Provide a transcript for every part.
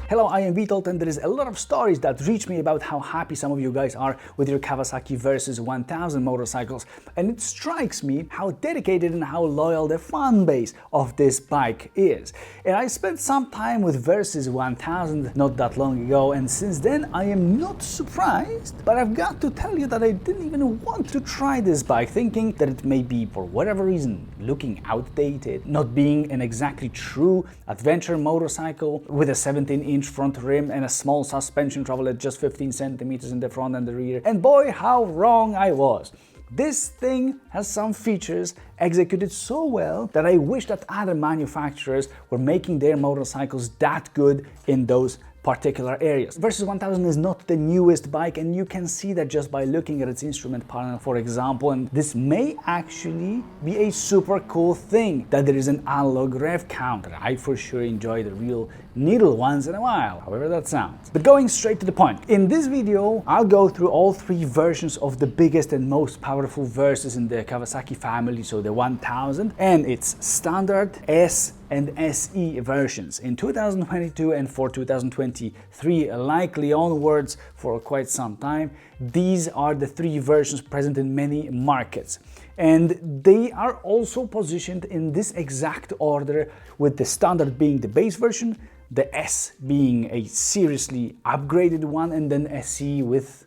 Hello, I am Vitold, and there is a lot of stories that reach me about how happy some of you guys are with your Kawasaki Versys 1000 motorcycles, and it strikes me how dedicated and how loyal the fan base of this bike is. And I spent some time with Versys 1000 not that long ago, and since then I am not surprised, but I've got to tell you that I didn't even want to try this bike, thinking that it may be, for whatever reason, looking outdated, not being an exactly true adventure motorcycle with a 17-inch front rim and a small suspension travel at just 15 centimeters in the front and the rear. And boy, how wrong I was. This thing has some features executed so well that I wish that other manufacturers were making their motorcycles that good in those particular areas. Versys 1000 is not the newest bike, and you can see that just by looking at its instrument panel, for example, and this may actually be a super cool thing that there is an analog rev counter. I for sure enjoy the real needle once in a while, however that sounds. But going straight to the point, in this video I'll go through all three versions of the biggest and most powerful Versys in the Kawasaki family, so the 1000 and its standard, S and SE versions in 2022 and for 2023, likely onwards for quite some time. These are the three versions present in many markets, and they are also positioned in this exact order, with the standard being the base version, the S being a seriously upgraded one, and then SE with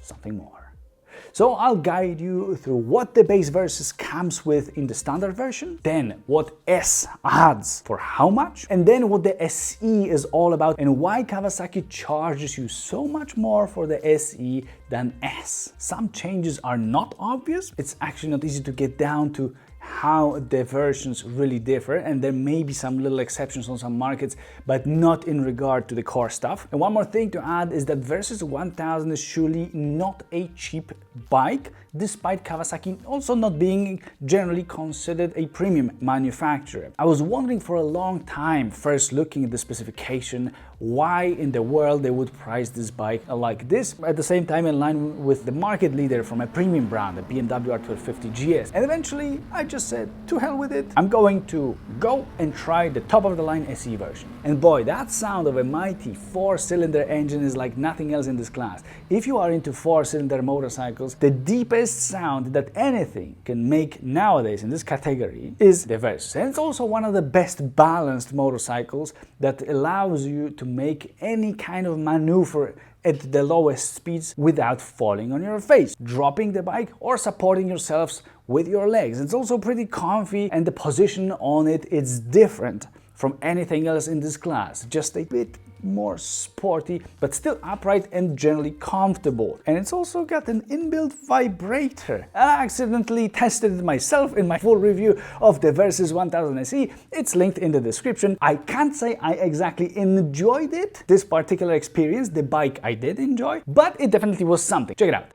something more. So I'll guide you through what the base Versys comes with in the standard version, then what S adds for how much, and then what the SE is all about and why Kawasaki charges you so much more for the SE than S. Some changes are not obvious. It's actually not easy to get down to how the versions really differ, and there may be some little exceptions on some markets, but not in regard to the core stuff. And one more thing to add is that Versys 1000 is surely not a cheap bike, despite Kawasaki also not being generally considered a premium manufacturer. I was wondering for a long time, first looking at the specification, why in the world they would price this bike like this, at the same time in line with the market leader from a premium brand, the BMW R1250GS. And eventually I just said, to hell with it, I'm going to go and try the top of the line SE version. And boy, that sound of a mighty 4-cylinder engine is like nothing else in this class. If you are into 4-cylinder motorcycles, the deepest sound that anything can make nowadays in this category is the Versys. And it's also one of the best balanced motorcycles that allows you to make any kind of maneuver at the lowest speeds without falling on your face, dropping the bike or supporting yourselves with your legs. It's also pretty comfy, and the position on it is different from anything else in this class, just a bit more sporty, but still upright and generally comfortable. And it's also got an inbuilt vibrator. I accidentally tested it myself in my full review of the Versys 1000 SE. It's linked in the description. I can't say I exactly enjoyed it, this particular experience. The bike I did enjoy, but it definitely was something. Check it out.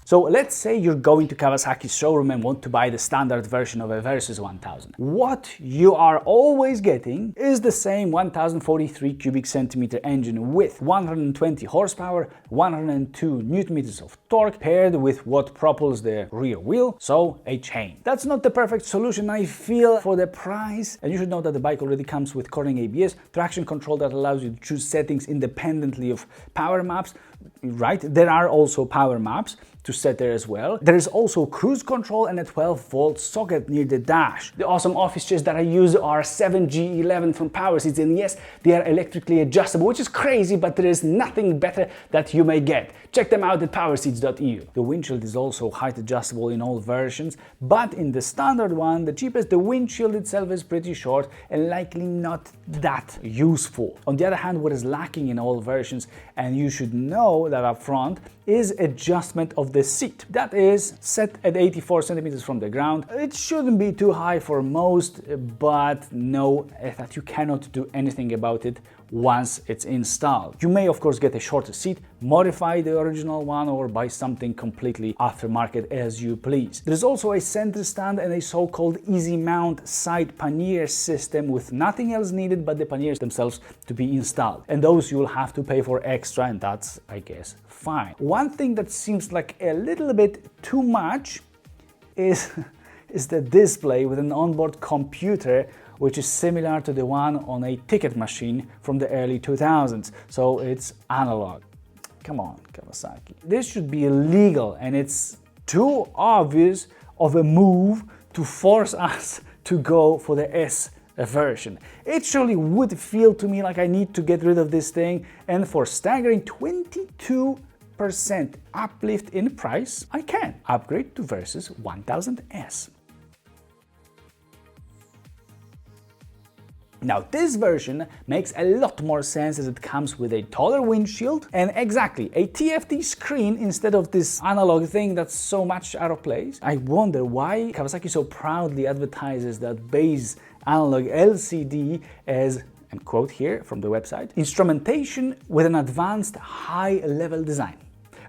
So let's say you're going to Kawasaki's showroom and want to buy the standard version of a Versys 1000. What you are always getting is the same 1043 cubic centimeter engine with 120 horsepower, 102 newton meters of torque, paired with what propels the rear wheel, so a chain. That's not the perfect solution, I feel, for the price, and you should know that the bike already comes with Corning ABS, traction control that allows you to choose settings independently of power maps. Right, there are also power maps to set there as well. There is also cruise control and a 12-volt socket near the dash. The awesome office chairs that I use are 7G11 from Powerseats, and yes, they are electrically adjustable, which is crazy, but there is nothing better that you may get. Check them out at powerseats.eu. The windshield is also height adjustable in all versions, but in the standard one, the cheapest, the windshield itself is pretty short and likely not that useful. On the other hand, what is lacking in all versions, and you should know that up front, is adjustment of the seat. That is set at 84 centimeters from the ground. It shouldn't be too high for most, but know that you cannot do anything about it once it's installed. You may of course get a shorter seat, modify the original one, or buy something completely aftermarket as you please. There's also a center stand and a so-called easy mount side pannier system with nothing else needed but the panniers themselves to be installed. And those you'll have to pay for extra, and that's, I guess, fine. One thing that seems like a little bit too much is the display with an onboard computer which is similar to the one on a ticket machine from the early 2000s, so it's analog. Come on, Kawasaki. This should be illegal, and it's too obvious of a move to force us to go for the S version. It surely would feel to me like I need to get rid of this thing, and for staggering 22% uplift in price, I can upgrade to Versys 1000S. Now, this version makes a lot more sense as it comes with a taller windshield and exactly a TFT screen instead of this analog thing that's so much out of place. I wonder why Kawasaki so proudly advertises that base analog LCD as, and quote here from the website, instrumentation with an advanced high-level design.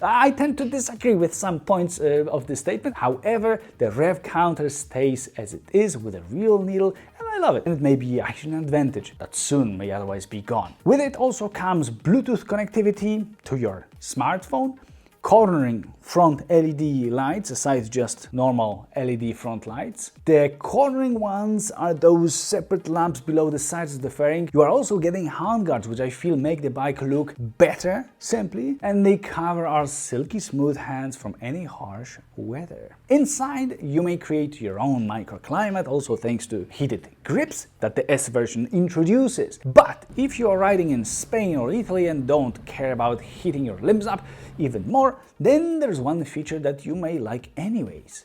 I tend to disagree with some points of this statement. However, the rev counter stays as it is with a real needle, and I love it. And it may be actually an advantage that soon may otherwise be gone. With it also comes Bluetooth connectivity to your smartphone, cornering front LED lights aside just normal LED front lights. The cornering ones are those separate lamps below the sides of the fairing. You are also getting handguards, which I feel make the bike look better simply, and they cover our silky smooth hands from any harsh weather. Inside you may create your own microclimate, also thanks to heated grips that the S version introduces. But if you are riding in Spain or Italy and don't care about heating your limbs up even more, then there's one feature that you may like anyways,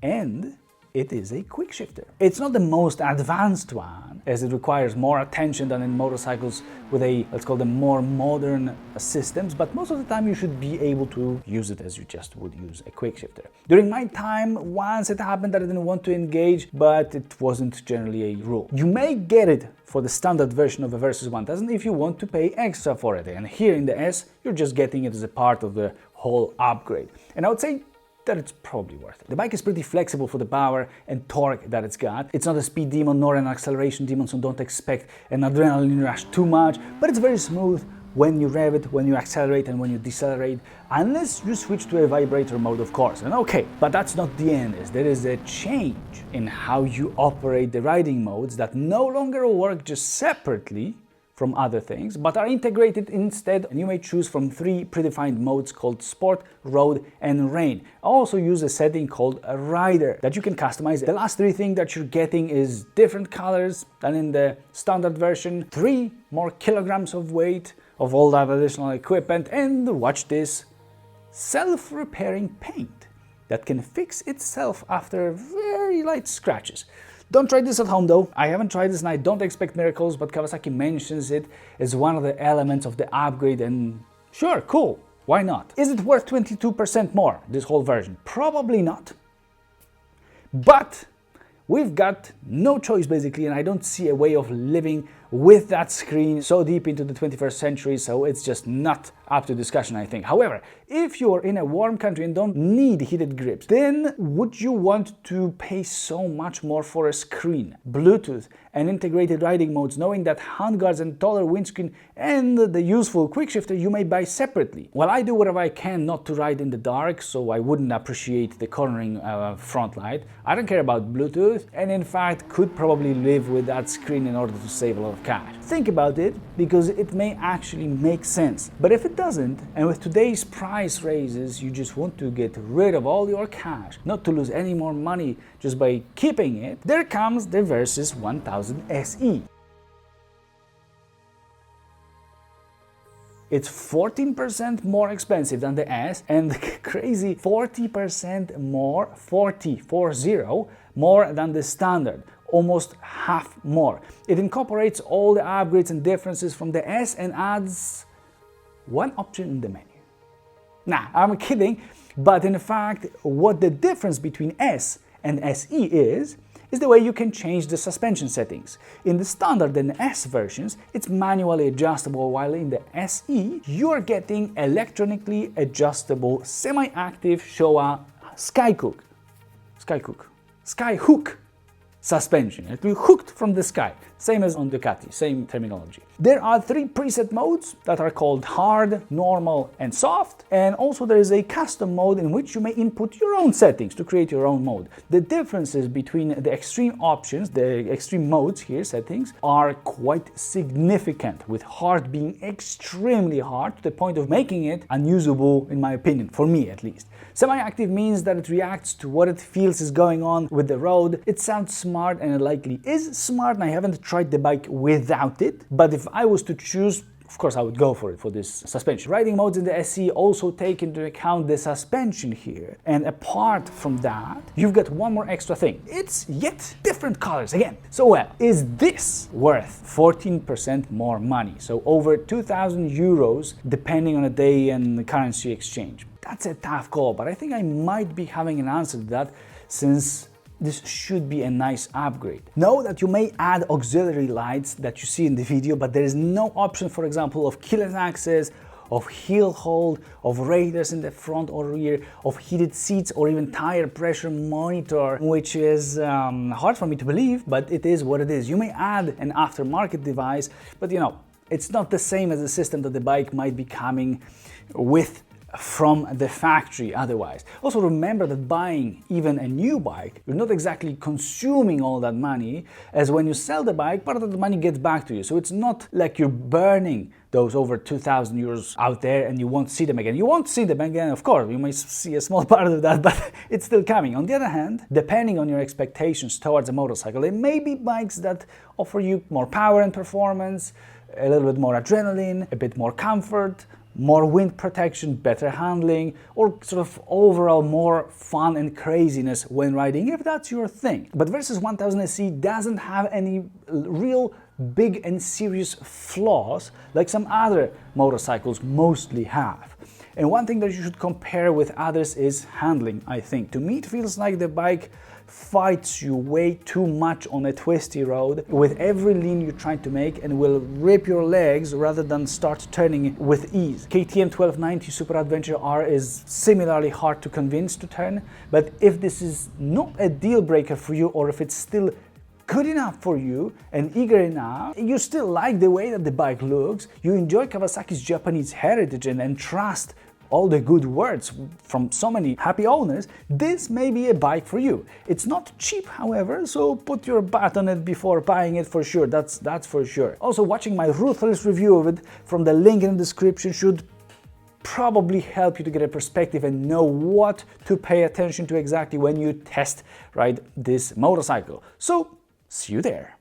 and it is a quick shifter. It's not the most advanced one, as it requires more attention than in motorcycles with a, let's call them, more modern systems, but most of the time you should be able to use it as you just would use a quick shifter. During my time, once it happened that I didn't want to engage, but it wasn't generally a rule. You may get it for the standard version of a Versys 1000 if you want to pay extra for it, and here in the S, you're just getting it as a part of the whole upgrade. And I would say that it's probably worth it. The bike is pretty flexible for the power and torque that it's got. It's not a speed demon nor an acceleration demon, so don't expect an adrenaline rush too much, but it's very smooth when you rev it, when you accelerate and when you decelerate, unless you switch to a vibrator mode, of course. And okay, but that's not the end, as there is a change in how you operate the riding modes that no longer work just separately from other things, but are integrated instead, and you may choose from 3 predefined modes called Sport, Road and Rain. I also use a setting called a Rider that you can customize. The last 3 things that you're getting is different colors than in the standard version, 3 more kilograms of weight of all that additional equipment, and watch this, self-repairing paint that can fix itself after very light scratches. Don't try this at home though. I haven't tried this and I don't expect miracles, but Kawasaki mentions it as one of the elements of the upgrade, and sure, cool, why not? Is it worth 22% more, this whole version? Probably not. But we've got no choice basically, and I don't see a way of living with that screen so deep into the 21st century, so it's just not up to discussion, I think. However, if you're in a warm country and don't need heated grips, then would you want to pay so much more for a screen, Bluetooth and integrated riding modes, knowing that handguards and taller windscreen and the useful quick shifter you may buy separately? Well, I do whatever I can not to ride in the dark, so I wouldn't appreciate the cornering front light. I don't care about Bluetooth, and in fact could probably live with that screen in order to save a lot of cash. Think about it, because it may actually make sense. But if it doesn't, and with today's price raises you just want to get rid of all your cash, not to lose any more money just by keeping it, there comes the Versys 1000 SE. It's 14% more expensive than the S, and crazy 40% more, 40 more than the standard. Almost half more. It incorporates all the upgrades and differences from the S and adds one option in the menu. Nah, I'm kidding, but in fact, what the difference between S and SE is the way you can change the suspension settings. In the standard and S versions, it's manually adjustable, while in the SE, you are getting electronically adjustable semi-active Showa Skyhook suspension. It will be hooked from the sky, same as on Ducati, same terminology. There are 3 preset modes that are called hard, normal and soft, and also there is a custom mode in which you may input your own settings to create your own mode. The differences between the extreme options, the extreme modes here, settings, are quite significant, with hard being extremely hard to the point of making it unusable in my opinion, for me at least. Semi-active means that it reacts to what it feels is going on with the road. It sounds smart and it likely is smart, and I haven't tried the bike without it, but if I was to choose, of course I would go for it for this suspension. Riding modes in the SE also take into account the suspension here, and apart from that, you've got one more extra thing. It's yet different colors again. So well, is this worth 14% more money? So over 2,000 euros depending on a day and the currency exchange. That's a tough call, but I think I might be having an answer to that, since this should be a nice upgrade. Know that you may add auxiliary lights that you see in the video, but there is no option, for example, of keyless access, of heel hold, of radars in the front or rear, of heated seats, or even tire pressure monitor, which is hard for me to believe, but it is what it is. You may add an aftermarket device, but you know, it's not the same as the system that the bike might be coming with from the factory otherwise. Also remember that buying even a new bike, you're not exactly consuming all that money, as when you sell the bike, part of the money gets back to you. So it's not like you're burning those over 2,000 euros out there and you won't see them again. You won't see them again, of course, you may see a small part of that, but it's still coming. On the other hand, depending on your expectations towards a motorcycle, there may be bikes that offer you more power and performance, a little bit more adrenaline, a bit more comfort, more wind protection, better handling, or sort of overall more fun and craziness when riding, if that's your thing. But Versys 1000 SE doesn't have any real big and serious flaws like some other motorcycles mostly have. And one thing that you should compare with others is handling, I think. To me, it feels like the bike fights you way too much on a twisty road with every lean you're trying to make, and will rip your legs rather than start turning with ease. KTM 1290 Super Adventure R is similarly hard to convince to turn, but if this is not a deal breaker for you, or if it's still good enough for you and eager enough, you still like the way that the bike looks, you enjoy Kawasaki's Japanese heritage and trust all the good words from so many happy owners, this may be a bike for you. It's not cheap, however, so put your butt on it before buying it for sure, that's for sure. Also, watching my ruthless review of it from the link in the description should probably help you to get a perspective and know what to pay attention to exactly when you test ride this motorcycle. So, see you there.